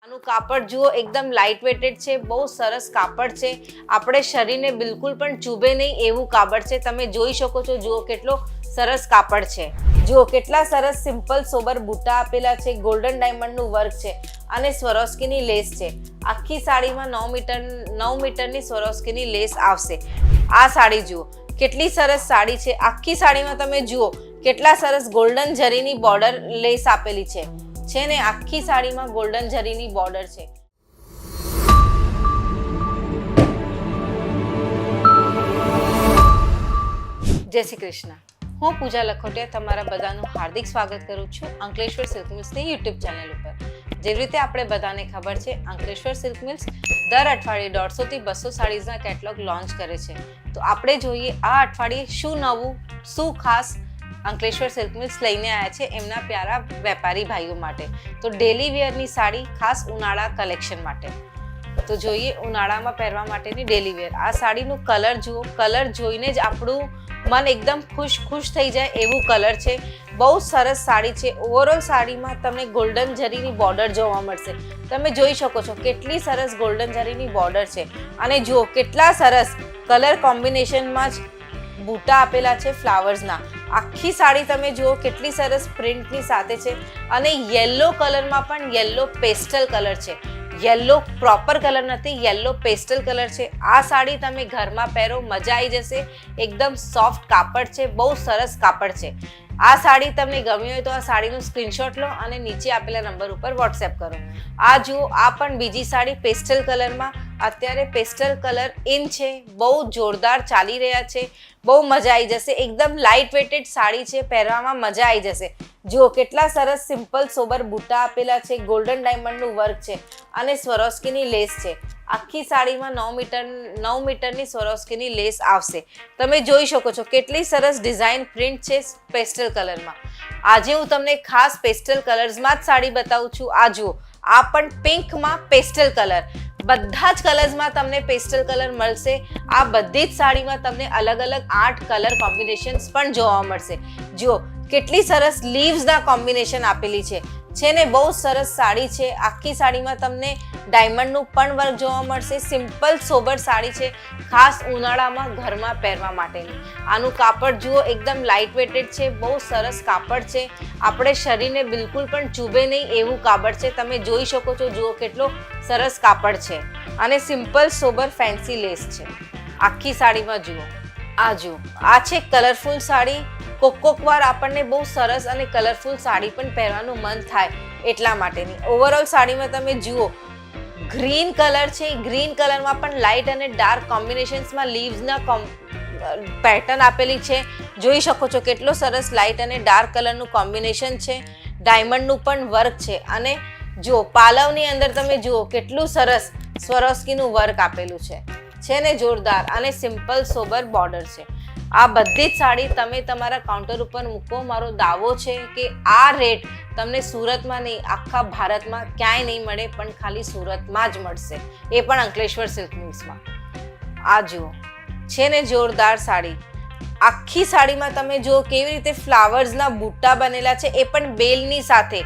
આનું કાપડ જુઓ એકદમ લાઇટ વેટેડ છે, બહુ સરસ કાપડ છે, આપણે શરીરને બિલકુલ પણ ચૂભે નહીં એવું કાપડ છે. તમે જોઈ શકો છો, જુઓ કેટલો સરસ કાપડ છે. જુઓ કેટલા સરસ સિમ્પલ સોબર બુટ્ટા આપેલા છે, ગોલ્ડન ડાયમંડનું વર્ક છે અને સ્વરોસ્કીની લેસ છે. આખી સાડીમાં 9 મીટરની સ્વરોસ્કીની લેસ આવશે. આ સાડી જુઓ કેટલી સરસ સાડી છે. આખી સાડીમાં તમે જુઓ કેટલા સરસ ગોલ્ડન જરીની બોર્ડર લેસ આપેલી છે ને આખી સાડીમાં ગોલ્ડન જરીની બોર્ડર છે. જય શ્રી કૃષ્ણ. હું પૂજા લખોટિયા તમારા બધાનું હાર્દિક સ્વાગત કરું છું અંકલેશ્વર સિલ્ક મિલ્સની યુટ્યુબ ચેનલ ઉપર. જે રીતે આપણે બધાને ખબર છે, અંકલેશ્વર સિલ્ક મિલ્સ દર અઠવાડિયે 150 થી 200 સાડીઝના કેટલોગ લોન્ચ કરે છે. તો આપણે જોઈએ આ અઠવાડિયે શું નવું, શું ખાસ અંકલેશ્વર સિલ્ક મિલ્સ લઈને આવ્યા છે એમના પ્યારા વેપારી ભાઈઓ માટે. તો ડેલી વેરની સાડી ખાસ ઉનાળા કલેક્શન માટે. તો જોઈએ ઉનાળામાં પહેરવા માટેની ડેલી વેર. આ સાડીનું કલર જુઓ, કલર જોઈને જ આપણું મન એકદમ ખુશ થઈ જાય એવું કલર છે. બહુ સરસ સાડી છે. ઓવરઓલ સાડીમાં તમને ગોલ્ડન જરીની બોર્ડર જોવા મળશે. તમે જોઈ શકો છો કેટલી સરસ ગોલ્ડન જરીની બોર્ડર છે અને જુઓ કેટલા સરસ કલર કોમ્બિનેશનમાં જ બૂટા આપેલા છે ફ્લાવર્સના. આખી સાડી તમે જુઓ કેટલી સરસ પ્રિન્ટની સાથે છે અને યલો કલરમાં પણ યલો પેસ્ટલ કલર છે. યલો પ્રોપર કલર નથી, યલો પેસ્ટલ કલર છે. આ સાડી તમે ઘરમાં પહેરો, મજા આવી જશે. એકદમ સોફ્ટ કાપડ છે, બહુ સરસ કાપડ છે. આ સાડી તમને ગમી હોય તો આ સાડીનું સ્ક્રીનશોટ લો અને નીચે આપેલા નંબર ઉપર વોટ્સએપ કરો. આ જુઓ, આ પણ બીજી સાડી પેસ્ટલ કલરમાં. અત્યારે પેસ્ટલ કલર ઇન છે, બહુ જોરદાર ચાલી રહ્યા છે, બહુ મજા આવી જશે. એકદમ લાઇટ વેટેડ સાડી છે, પહેરવામાં મજા આવી જશે. જુઓ કેટલા સરસ સિમ્પલ સોબર બુટ્ટા આપેલા છે, ગોલ્ડન ડાયમંડનું વર્ક છે અને સ્વરોસ્કીની લેસ છે. આખી સાડીમાં 9 મીટરની સ્વરોસ્કીની લેસ આવશે. તમે જોઈ શકો છો કેટલી સરસ ડિઝાઇન પ્રિન્ટ છે પેસ્ટલ કલરમાં. આજે હું તમને ખાસ પેસ્ટલ કલર્સમાં જ સાડી બતાવું છું. આ જુઓ, આ પણ પિંકમાં પેસ્ટલ કલર. બધા જ કલર્સમાં તમને પેસ્ટલ કલર મળશે. આ બધી જ સાડીમાં તમને અલગ અલગ 8 કલર કોમ્બિનેશન્સ પણ જોવા મળશે. જુઓ કેટલી સરસ લીવ્સના કોમ્બિનેશન આપેલી છે ને બહુ સરસ સાડી છે. આખી સાડીમાં તમને ડાયમંડનું પણ વર્ક જોવા મળશે. સિમ્પલ સોબર સાડી છે, ખાસ ઉનાળામાં ઘરમાં પહેરવા માટેની. આનું કાપડ જુઓ એકદમ લાઇટ વેટેડ છે, બહુ સરસ કાપડ છે, આપણે શરીરને બિલકુલ પણ ચૂભે નહીં એવું કાપડ છે. તમે જોઈ શકો છો, જુઓ કેટલો સરસ કાપડ છે અને સિમ્પલ સોબર ફેન્સી લેસ છે. આખી સાડીમાં જુઓ, આ જુઓ, આ છે કલરફુલ સાડી. કોક વાર આપણને બહુ સરસ અને કલરફુલ સાડી પણ પહેરવાનું મન થાય એટલા માટેની. ઓવરઓલ સાડીમાં તમે જુઓ ગ્રીન કલર છે. ગ્રીન કલરમાં પણ લાઇટ અને ડાર્ક કોમ્બિનેશન્સમાં લીવ્સના પેટર્ન આપેલી છે. જોઈ શકો છો કેટલો સરસ લાઇટ અને ડાર્ક કલરનું કોમ્બિનેશન છે. ડાયમંડનું પણ વર્ક છે અને જુઓ પાલવની અંદર તમે જુઓ કેટલું સરસ સ્વરોસ્કીનું વર્ક આપેલું છે ને જોરદાર અને સિમ્પલ સોબર બોર્ડર છે. આ બધી જ સાડી તમે તમારા કાઉન્ટર ઉપર મૂકો. મારો દાવો છે કે આ રેટ તમને સુરતમાં નહીં, આખા ભારતમાં ક્યાંય નહીં મળે, પણ ખાલી સુરતમાં જ મળશે, એ પણ અંકલેશ્વર સિલ્ક મિલ્સમાં. આ જુઓ છે ને જોરદાર સાડી. આખી સાડીમાં તમે જુઓ કેવી રીતે ફ્લાવર્સના બુટ્ટા બનેલા છે, એ પણ બેલની સાથે.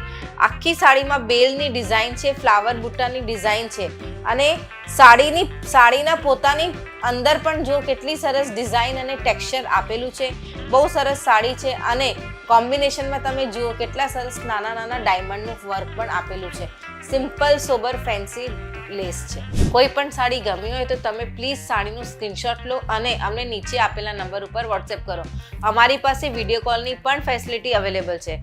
આખી સાડીમાં બેલની ડિઝાઇન છે, ફ્લાવર બુટ્ટાની ડિઝાઇન છે અને સાડીના પોતાની અંદર પણ જો કેટલી સરસ ડિઝાઇન અને ટેક્સચર આપેલું છે. બહુ સરસ સાડી છે અને કોમ્બિનેશનમાં તમે જુઓ કેટલા સરસ નાના ડાયમંડનું વર્ક પણ આપેલું છે. સિમ્પલ સોબર ફેન્સી લેસ છે. કોઈ પણ સાડી ગમી હોય તો તમે પ્લીઝ સાડીનું સ્ક્રીનશોટ લો અને અમને નીચે આપેલા નંબર ઉપર વોટ્સએપ કરો. અમારી પાસે વિડીયો કોલની પણ ફેસિલિટી અવેલેબલ છે.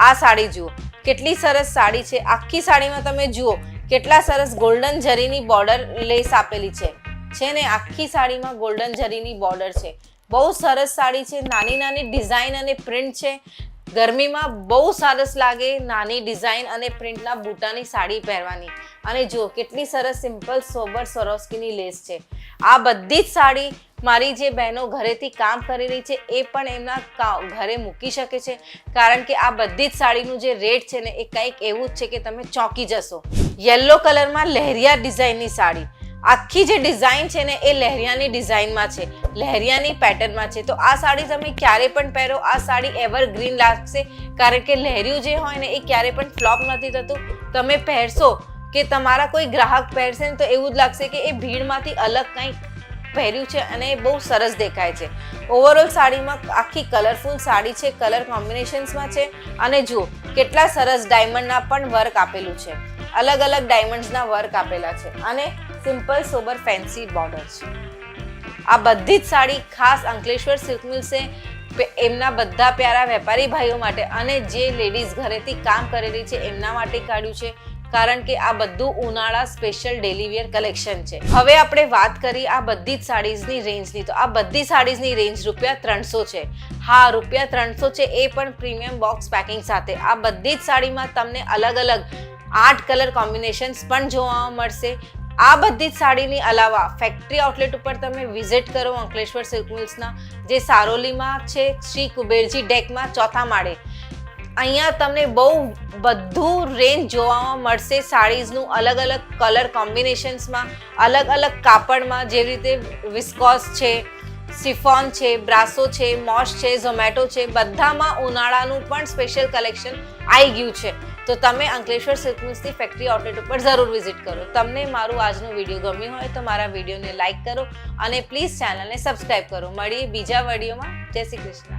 આ સાડી જુઓ કેટલી સરસ સાડી છે. આખી સાડીમાં તમે જુઓ કેટલા સરસ ગોલ્ડન જરીની બોર્ડર લેસ આપેલી છે ને આખી સાડીમાં ગોલ્ડન જરીની બોર્ડર છે. બહુ સરસ સાડી છે. નાની ડિઝાઇન અને પ્રિન્ટ છે. ગરમીમાં બહુ સરસ લાગે નાની ડિઝાઇન અને પ્રિન્ટના બૂટાની સાડી પહેરવાની. અને જુઓ કેટલી સરસ સિમ્પલ સોબર સ્વરોસ્કીની લેસ છે. આ બધી જ સાડી મારી જે બહેનો ઘરેથી કામ કરી રહી છે એ પણ એમના ઘરે મૂકી શકે છે, કારણ કે આ બધી જ સાડીનું જે રેટ છે ને એ કંઈક એવું જ છે કે તમે ચોંકી જશો. યલો કલરમાં લહેરિયા ડિઝાઇનની સાડી. આખી જે ડિઝાઇન છે ને એ લહેરિયાની ડિઝાઇનમાં છે, લહેરિયાની પેટર્નમાં છે. તો આ સાડી તમે ક્યારે પણ પહેરો, આ સાડી એવરગ્રીન લાગશે, કારણ કે લહેરિયું જે હોય ને એ ક્યારે પણ ફ્લોપ નથી થતું. તમે પહેરશો કે તમારા કોઈ ગ્રાહક પહેરશે ને તો એવું જ લાગશે કે એ ભીડમાંથી અલગ કંઈક પહેર્યું છે અને બહુ સરસ દેખાય છે. ઓવરઓલ સાડીમાં આખી કલરફુલ સાડી છે, કલર કોમ્બિનેશન્સમાં છે અને જુઓ કેટલા સરસ ડાયમંડના પણ વર્ક આપેલું છે, અલગ અલગ ડાયમંડ્સના વર્ક આપેલા છે અને સિમ્પલ સોબર ફેન્સી બોર્ડર છે. આ બધી જ સાડી ખાસ અંકલેશ્વર સિલ્ક મિલ્સે એમના બધા પ્યારા વેપારી ભાઈઓ માટે અને જે લેડીઝ ઘરેથી કામ કરેલી છે એમના માટે કાઢ્યું છે, કારણ કે આ બધું ઉનાળા સ્પેશિયલ ડેલી વેર કલેક્શન છે. હવે આપણે વાત કરી આ બધી જ સાડીઝની રેન્જની, તો આ બધી સાડીઝની રેન્જ ₹300 છે. હા, ₹300 છે, એ પણ પ્રીમિયમ બોક્સ પેકિંગ સાથે. આ બધી જ સાડીમાં તમને અલગ અલગ 8 કલર કોમ્બિનેશન્સ પણ જોવા મળશે. આ બધી જ સાડીની અલાવા ફેક્ટરી આઉટલેટ ઉપર તમે વિઝિટ કરો અંકલેશ્વર સિલ્ક મિલ્સના, જે સારોલીમાં છે, શ્રી કુબેરજી ડેકમાં 4થા માળે. અહીંયા તમને બહુ બધું રેન્જ જોવા મળશે સાડીઝનું, અલગ અલગ કલર કોમ્બિનેશન્સમાં, અલગ અલગ કાપડમાં, જેવી રીતે વિસ્કોસ છે, સિફોન છે, બ્રાસો છે, મોશ છે, ઝોમેટો છે, બધામાં ઉનાળાનું પણ સ્પેશિયલ કલેક્શન આવી ગયું છે. તો તમે અંકલેશ્વર સિલ્ક મિલ્સની ફેક્ટરી આઉટલેટ ઉપર જરૂર વિઝિટ કરો. તમને મારું આજનો વિડીયો ગમ્યો હોય તો મારા વિડીયોને લાઇક કરો અને પ્લીઝ ચેનલને સબસ્ક્રાઈબ કરો. મળીએ બીજા વિડીયોમાં. જય શ્રી કૃષ્ણ.